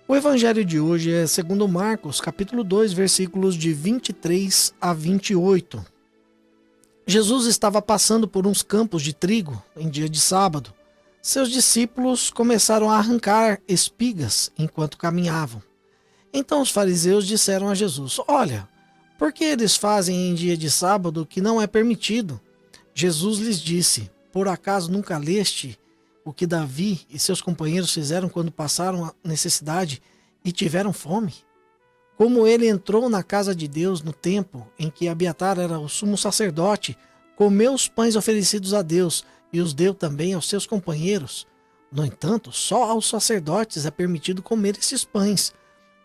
O evangelho de hoje é segundo Marcos, capítulo 2, versículos de 23 a 28. Jesus estava passando por uns campos de trigo em dia de sábado. Seus discípulos começaram a arrancar espigas enquanto caminhavam. Então os fariseus disseram a Jesus: Olha, por que eles fazem em dia de sábado o que não é permitido? Jesus lhes disse: Por acaso nunca leste o que Davi e seus companheiros fizeram quando passaram a necessidade e tiveram fome? Como ele entrou na casa de Deus no tempo em que Abiatar era o sumo sacerdote, comeu os pães oferecidos a Deus e os deu também aos seus companheiros. No entanto, só aos sacerdotes é permitido comer esses pães.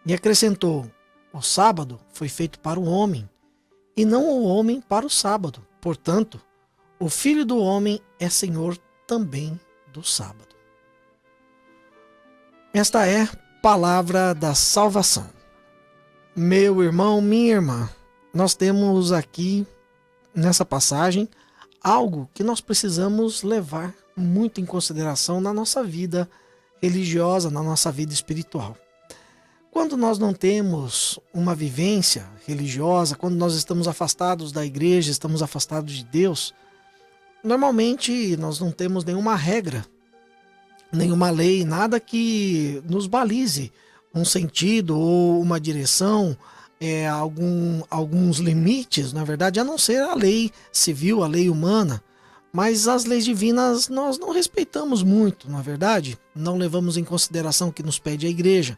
E acrescentou: O sábado foi feito para o homem, e não o homem para o sábado. Portanto, o Filho do Homem é Senhor também do sábado. Esta é a palavra da salvação. Meu irmão, minha irmã, nós temos aqui nessa passagem algo que nós precisamos levar muito em consideração na nossa vida religiosa, na nossa vida espiritual. Quando nós não temos uma vivência religiosa, quando nós estamos afastados da igreja, estamos afastados de Deus, normalmente nós não temos nenhuma regra, nenhuma lei, nada que nos balize um sentido ou uma direção, alguns limites, na verdade, a não ser a lei civil, a lei humana. Mas as leis divinas nós não respeitamos muito, na verdade, não levamos em consideração o que nos pede a igreja.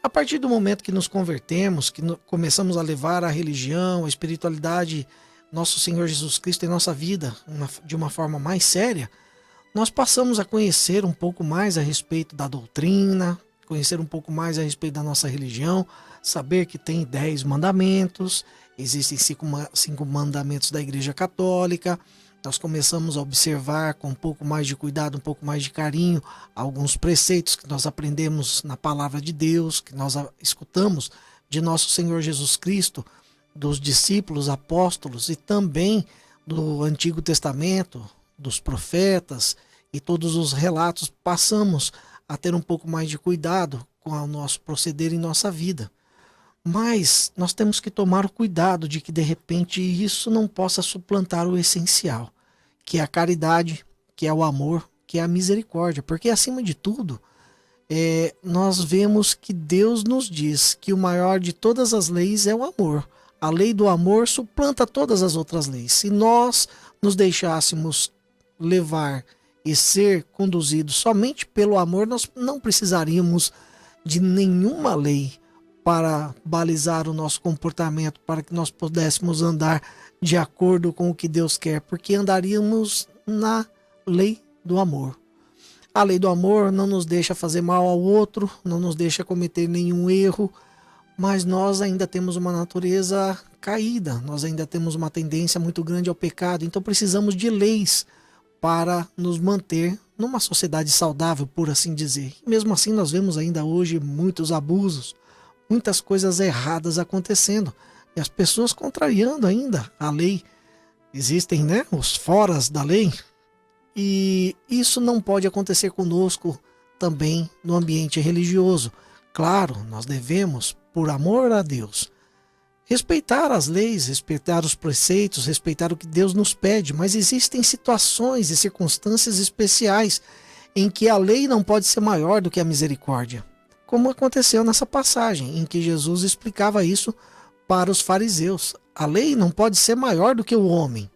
A partir do momento que nos convertemos, que começamos a levar a religião, a espiritualidade, nosso Senhor Jesus Cristo em nossa vida de uma forma mais séria, nós passamos a conhecer um pouco mais a respeito da doutrina, conhecer um pouco mais a respeito da nossa religião, saber que tem 10 mandamentos, existem 5 mandamentos da Igreja Católica. Nós começamos a observar com um pouco mais de cuidado, um pouco mais de carinho, alguns preceitos que nós aprendemos na palavra de Deus, que nós escutamos de nosso Senhor Jesus Cristo, dos discípulos, apóstolos e também do Antigo Testamento, dos profetas e todos os relatos. Passamos a ter um pouco mais de cuidado com o nosso proceder em nossa vida. Mas nós temos que tomar o cuidado de que de repente isso não possa suplantar o essencial, que é a caridade, que é o amor, que é a misericórdia. Porque acima de tudo, nós vemos que Deus nos diz que o maior de todas as leis é o amor. A lei do amor suplanta todas as outras leis. Se nós nos deixássemos levar e ser conduzidos somente pelo amor, nós não precisaríamos de nenhuma lei para balizar o nosso comportamento, para que nós pudéssemos andar de acordo com o que Deus quer, porque andaríamos na lei do amor. A lei do amor não nos deixa fazer mal ao outro, não nos deixa cometer nenhum erro, mas nós ainda temos uma natureza caída, nós ainda temos uma tendência muito grande ao pecado, então precisamos de leis para nos manter numa sociedade saudável, por assim dizer. E mesmo assim nós vemos ainda hoje muitos abusos, muitas coisas erradas acontecendo e as pessoas contrariando ainda a lei. Existem, os foras da lei, e isso não pode acontecer conosco também no ambiente religioso. Claro, nós devemos, por amor a Deus, respeitar as leis, respeitar os preceitos, respeitar o que Deus nos pede, mas existem situações e circunstâncias especiais em que a lei não pode ser maior do que a misericórdia, como aconteceu nessa passagem em que Jesus explicava isso para os fariseus. A lei não pode ser maior do que o homem,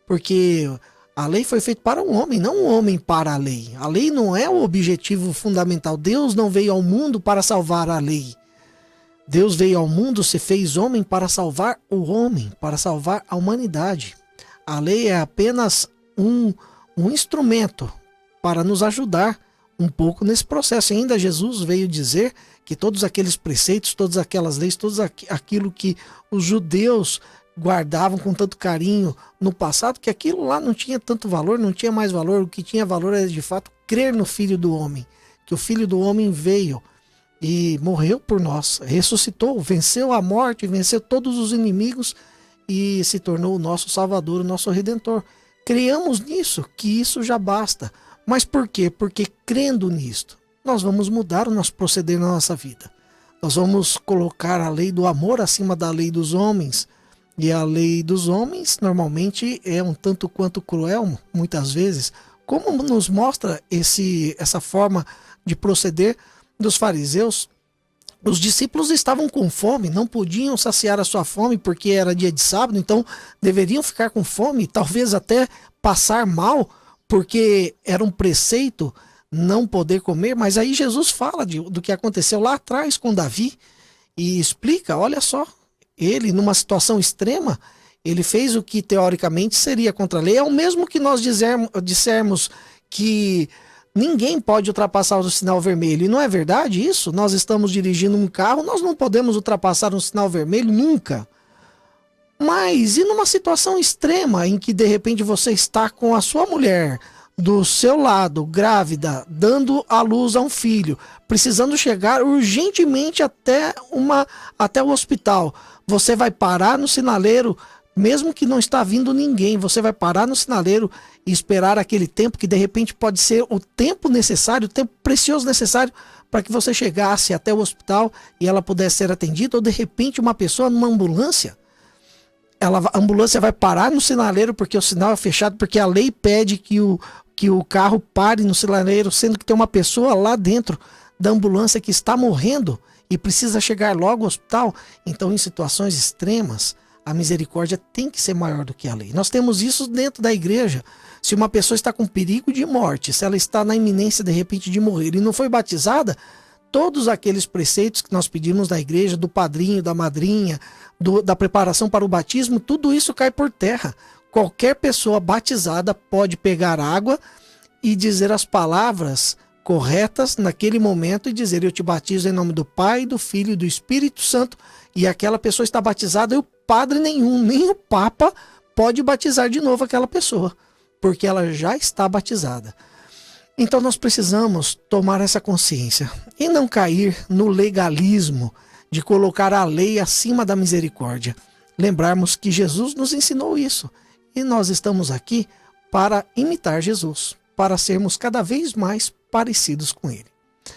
porque a lei foi feita para o homem, não o homem para a lei. A lei não é o objetivo fundamental. Deus não veio ao mundo para salvar a lei. Deus veio ao mundo, se fez homem para salvar o homem, para salvar a humanidade. A lei é apenas um instrumento para nos ajudar um pouco nesse processo. E ainda Jesus veio dizer que todos aqueles preceitos, todas aquelas leis, tudo aquilo que os judeus guardavam com tanto carinho no passado, que aquilo lá não tinha tanto valor, não tinha mais valor. O que tinha valor era de fato crer no Filho do Homem, que o Filho do Homem veio e morreu por nós, ressuscitou, venceu a morte, venceu todos os inimigos e se tornou o nosso Salvador, o nosso Redentor. Criamos nisso, que isso já basta. Mas por quê? Porque crendo nisto, nós vamos mudar o nosso proceder na nossa vida. Nós vamos colocar a lei do amor acima da lei dos homens. E a lei dos homens normalmente é um tanto quanto cruel, muitas vezes, como nos mostra essa forma de proceder dos fariseus. Os discípulos estavam com fome, não podiam saciar a sua fome porque era dia de sábado, então deveriam ficar com fome, talvez até passar mal, porque era um preceito não poder comer. Mas aí Jesus fala do que aconteceu lá atrás com Davi e explica, olha só, ele numa situação extrema, ele fez o que teoricamente seria contra a lei. É o mesmo que nós dissermos que ninguém pode ultrapassar o sinal vermelho. E não é verdade isso? Nós estamos dirigindo um carro, nós não podemos ultrapassar um sinal vermelho nunca. Mas e numa situação extrema em que de repente você está com a sua mulher do seu lado, grávida, dando à luz a um filho, precisando chegar urgentemente até o hospital, você vai parar no sinaleiro, mesmo que não está vindo ninguém, você vai parar no sinaleiro e esperar aquele tempo que de repente pode ser o tempo necessário, o tempo precioso necessário para que você chegasse até o hospital e ela pudesse ser atendida, ou de repente uma pessoa numa ambulância, a ambulância vai parar no sinaleiro porque o sinal é fechado, porque a lei pede que o carro pare no sinaleiro, sendo que tem uma pessoa lá dentro da ambulância que está morrendo e precisa chegar logo ao hospital. Então, em situações extremas, a misericórdia tem que ser maior do que a lei. Nós temos isso dentro da igreja. Se uma pessoa está com perigo de morte, se ela está na iminência de repente de morrer e não foi batizada, todos aqueles preceitos que nós pedimos da igreja, do padrinho, da madrinha, da preparação para o batismo, tudo isso cai por terra. Qualquer pessoa batizada pode pegar água e dizer as palavras corretas naquele momento e dizer: eu te batizo em nome do Pai, do Filho e do Espírito Santo, e aquela pessoa está batizada, e o padre nenhum, nem o Papa pode batizar de novo aquela pessoa, porque ela já está batizada. Então nós precisamos tomar essa consciência e não cair no legalismo de colocar a lei acima da misericórdia. Lembrarmos que Jesus nos ensinou isso e nós estamos aqui para imitar Jesus, para sermos cada vez mais parecidos com ele.